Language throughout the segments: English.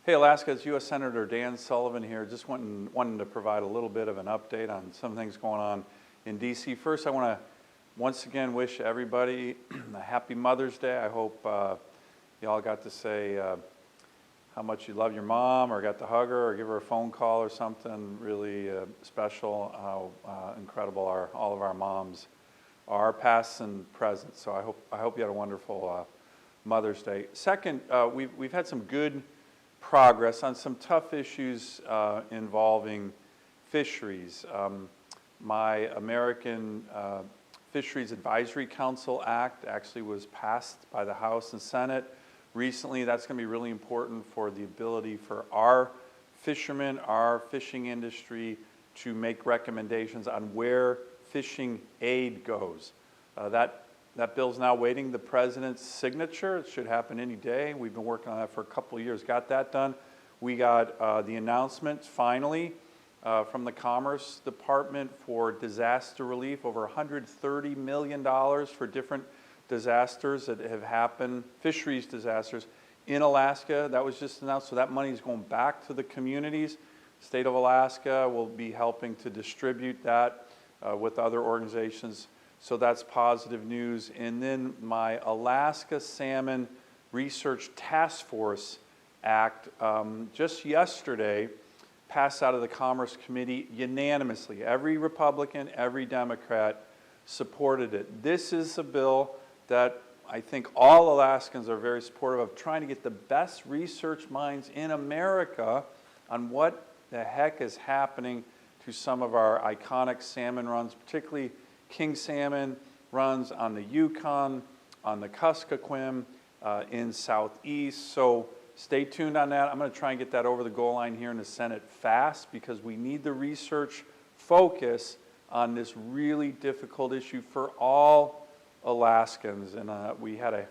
Hey Alaska, it's U.S. Senator Dan Sullivan here. Just wanting to provide a little bit of an update on some things going on in D.C. First, I want to once again wish everybody a happy Mother's Day. I hope you all got to say how much you love your mom, or got to hug her, or give her a phone call or something really special. How incredible all of our moms are, past and present. So I hope you had a wonderful Mother's Day. Second, we've had some good progress on some tough issues involving fisheries. My American Fisheries Advisory Council Act actually was passed by the House and Senate recently. That's going to be really important for the ability for our fishermen, our fishing industry, to make recommendations on where fishing aid goes. That bill's now waiting the President's signature. It should happen any day. We've been working on that for a couple of years. Got that done. We got the announcement finally from the Commerce Department for disaster relief, over $130 million for different disasters that have happened, fisheries disasters in Alaska. That was just announced, so that money is going back to the communities. State of Alaska will be helping to distribute that with other organizations. So that's positive news. And then my Alaska Salmon Research Task Force Act just yesterday passed out of the Commerce Committee unanimously. Every Republican, every Democrat supported it. This is a bill that I think all Alaskans are very supportive of, trying to get the best research minds in America on what the heck is happening to some of our iconic salmon runs, particularly king salmon runs on the Yukon, on the Kuskokwim, in Southeast. So stay tuned on that. I'm going to try and get that over the goal line here in the Senate fast, because we need the research focus on this really difficult issue for all Alaskans. And we had a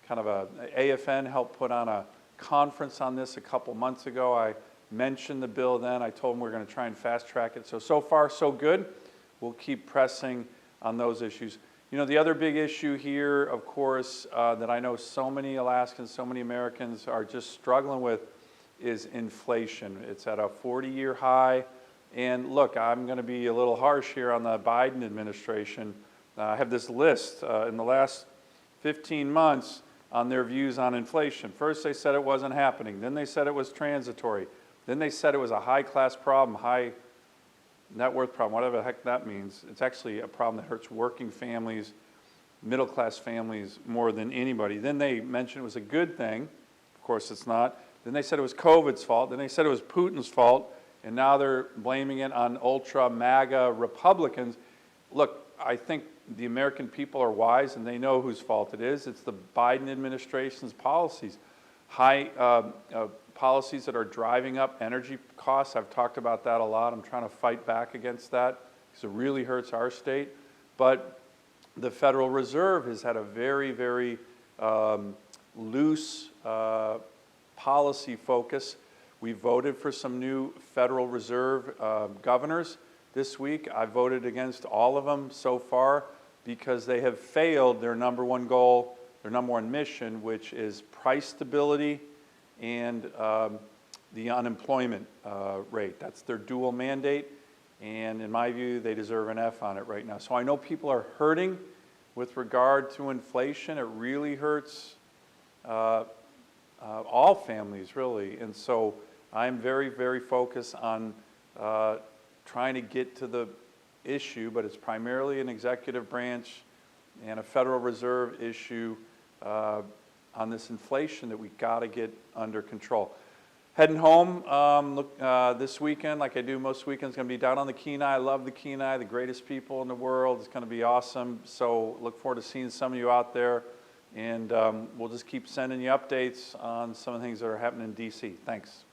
kind of AFN helped put on a conference on this a couple months ago. I mentioned the bill then. I told them we're going to try and fast track it. So far so good. We'll keep pressing on those issues. You know, the other big issue here, of course, that I know so many Alaskans, so many Americans are just struggling with is inflation. It's at a 40-year high. And look, I'm going to be a little harsh here on the Biden administration. I have this list in the last 15 months on their views on inflation. First they said it wasn't happening. Then they said it was transitory. Then they said it was a high-class problem, high net worth problem, whatever the heck that means. It's actually a problem that hurts working families, middle-class families more than anybody. Then they mentioned it was a good thing. Of course it's not. Then they said it was COVID's fault. Then they said it was Putin's fault. And now they're blaming it on ultra-MAGA Republicans. Look, I think the American people are wise and they know whose fault it is. It's the Biden administration's policies. High policies that are driving up energy costs. I've talked about that a lot. I'm trying to fight back against that because it really hurts our state. But the Federal Reserve has had a very, very loose policy focus. We voted for some new Federal Reserve governors this week. I voted against all of them so far because they have failed their number one goal, their number one mission, which is price stability and the unemployment rate. That's their dual mandate, and in my view, they deserve an F on it right now. So I know people are hurting with regard to inflation. It really hurts all families, really, and so I'm very, very focused on trying to get to the issue, but it's primarily an executive branch and a Federal Reserve issue on this inflation that we've got to get under control. Heading home this weekend, like I do most weekends, going to be down on the Kenai. I love the Kenai, the greatest people in the world. It's going to be awesome. So look forward to seeing some of you out there. And we'll just keep sending you updates on some of the things that are happening in D.C. Thanks.